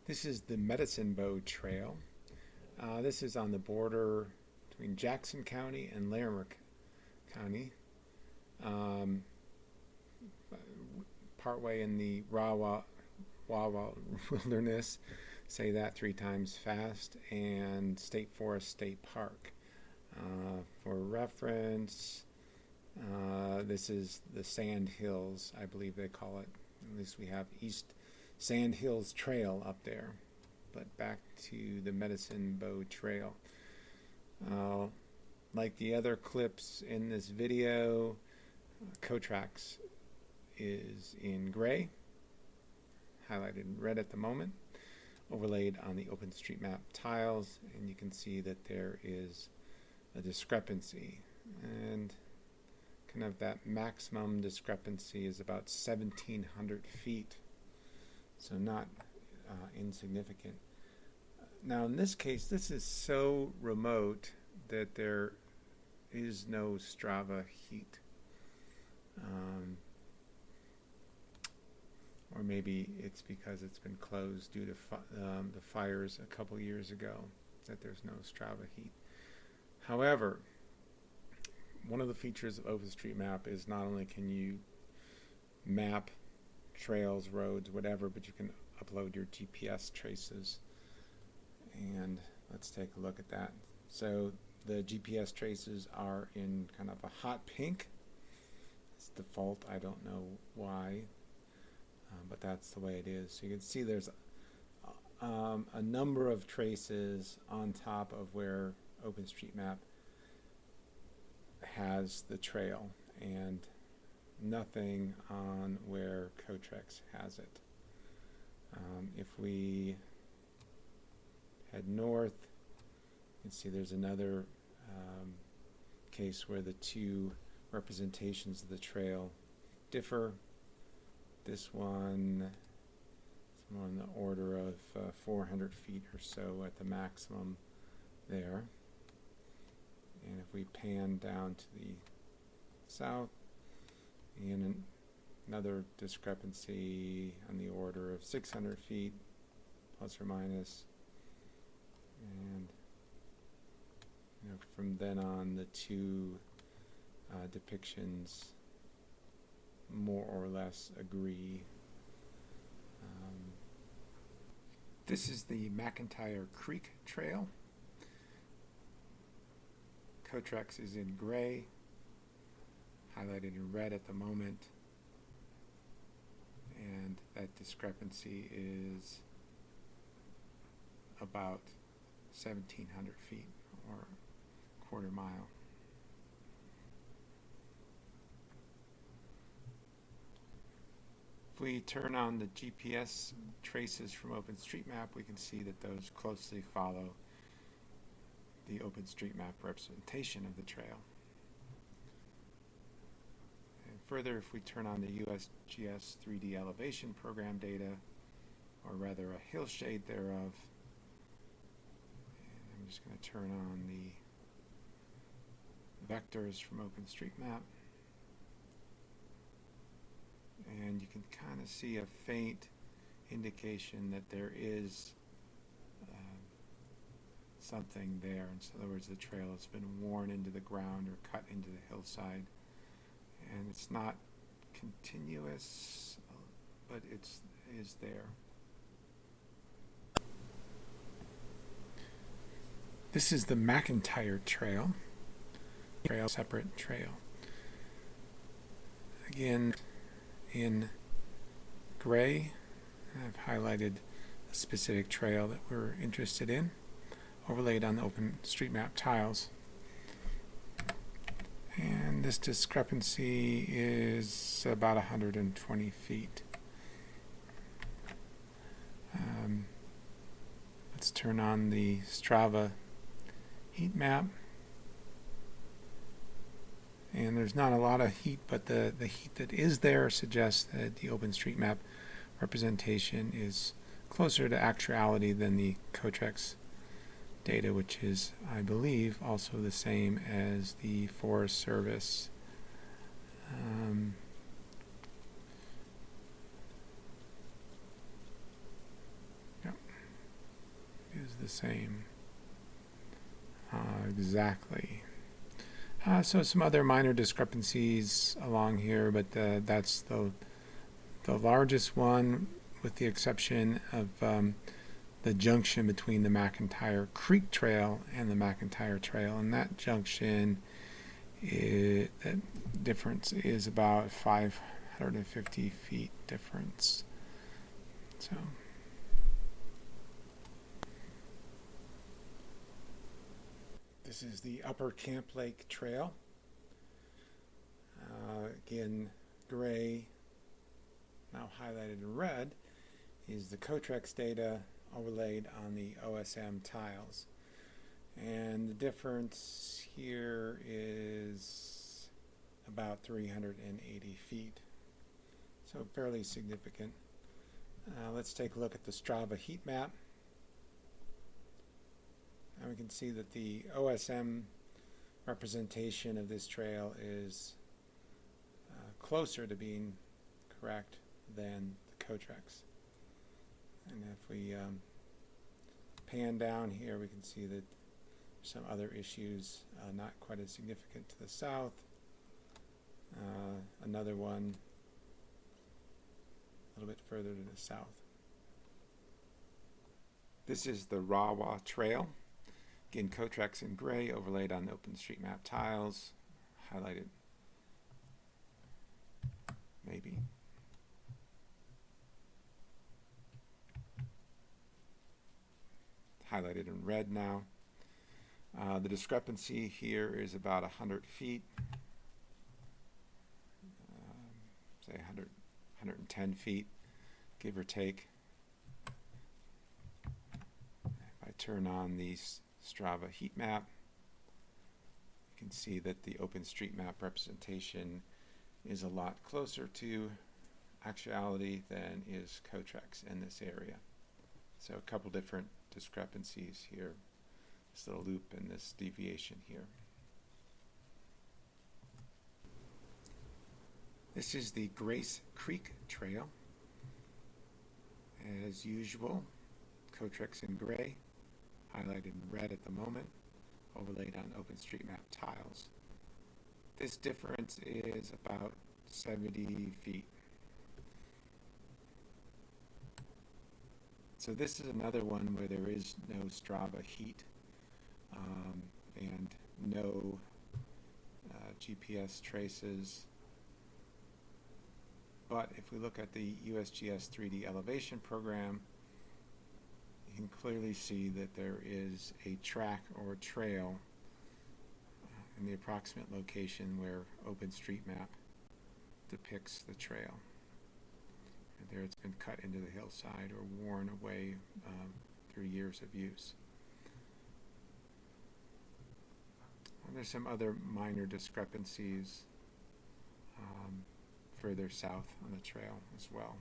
This is the Medicine Bow Trail. This is on the border between Jackson County and Larimer County. Partway in the Wawa Wilderness, say that 3 times fast, and State Forest State Park. For reference, this is the Sand Hills, I believe they call it. At least we have East Sand Hills Trail up there. But back to the Medicine Bow Trail. Like the other clips in this video, COTREX is in gray, highlighted in red at the moment, overlaid on the OpenStreetMap tiles, and you can see that there is a discrepancy, and kind of that maximum discrepancy is about 1,700 feet, so not insignificant. Now in this case, this is so remote that there is no Strava heat. Or maybe it's because it's been closed due to the fires a couple years ago that there's no Strava heat. However, one of the features of OpenStreetMap is not only can you map trails, roads, whatever, but you can upload your GPS traces. And let's take a look at that. So the GPS traces are in kind of a hot pink. It's default, I don't know why. But that's the way it is. So you can see there's a number of traces on top of where OpenStreetMap has the trail, and nothing on where COTREX has it. If we head north, you can see there's another case where the two representations of the trail differ. This one is more in the order of 400 feet or so at the maximum there. And if we pan down to the south, and another discrepancy on the order of 600 feet, plus or minus. And from then on, the two depictions more or less agree. This is the McIntyre Creek Trail. COTREX is in gray, highlighted in red at the moment, and that discrepancy is about 1,700 feet or a quarter mile. If we turn on the GPS traces from OpenStreetMap, we can see that those closely follow the OpenStreetMap representation of the trail. And further, if we turn on the USGS 3D elevation program data, or rather a hillshade thereof, and I'm just going to turn on the vectors from OpenStreetMap, and you can kind of see a faint indication that there is something there. In other words, the trail has been worn into the ground or cut into the hillside, and it's not continuous, but it is there. This is the McIntyre Trail, separate trail. Again, in gray, I've highlighted a specific trail that we're interested in, overlaid on the OpenStreetMap tiles. And this discrepancy is about 120 feet. Let's turn on the Strava heat map. And there's not a lot of heat, but the heat that is there suggests that the OpenStreetMap representation is closer to actuality than the COTREX data, which is, I believe, also the same as the Forest Service. Yep. the same exactly. So some other minor discrepancies along here, but that's the largest one, with the exception of the junction between the McIntyre Creek Trail and the McIntyre Trail, and that junction, that difference is about 550 feet difference. So this is the Upper Camp Lake Trail. Again, gray, now highlighted in red, is the COTREX data overlaid on the OSM tiles. And the difference here is about 380 feet. So fairly significant. Let's take a look at the Strava Heatmap. And we can see that the OSM representation of this trail is closer to being correct than the COTREX. And if we pan down here, we can see that some other issues not quite as significant to the south. Another one a little bit further to the south. This is the Rawa Trail. Again, COTREX in gray overlaid on the OpenStreetMap tiles, highlighted maybe. Highlighted in red now. The discrepancy here is about 100 feet, say 110 feet, give or take. If I turn on the Strava Heatmap, you can see that the OpenStreetMap representation is a lot closer to actuality than is COTREX in this area. So a couple different discrepancies here, this little loop and this deviation here. This is the Grace Creek Trail. As usual, COTREX in gray, highlighted in red at the moment, overlaid on OpenStreetMap tiles. This difference is about 70 feet. So this is another one where there is no Strava heat and no GPS traces. But if we look at the USGS 3D elevation program, you can clearly see that there is a track or trail in the approximate location where OpenStreetMap depicts the trail. And there it's been cut into the hillside or worn away through years of use. And there's some other minor discrepancies further south on the trail as well.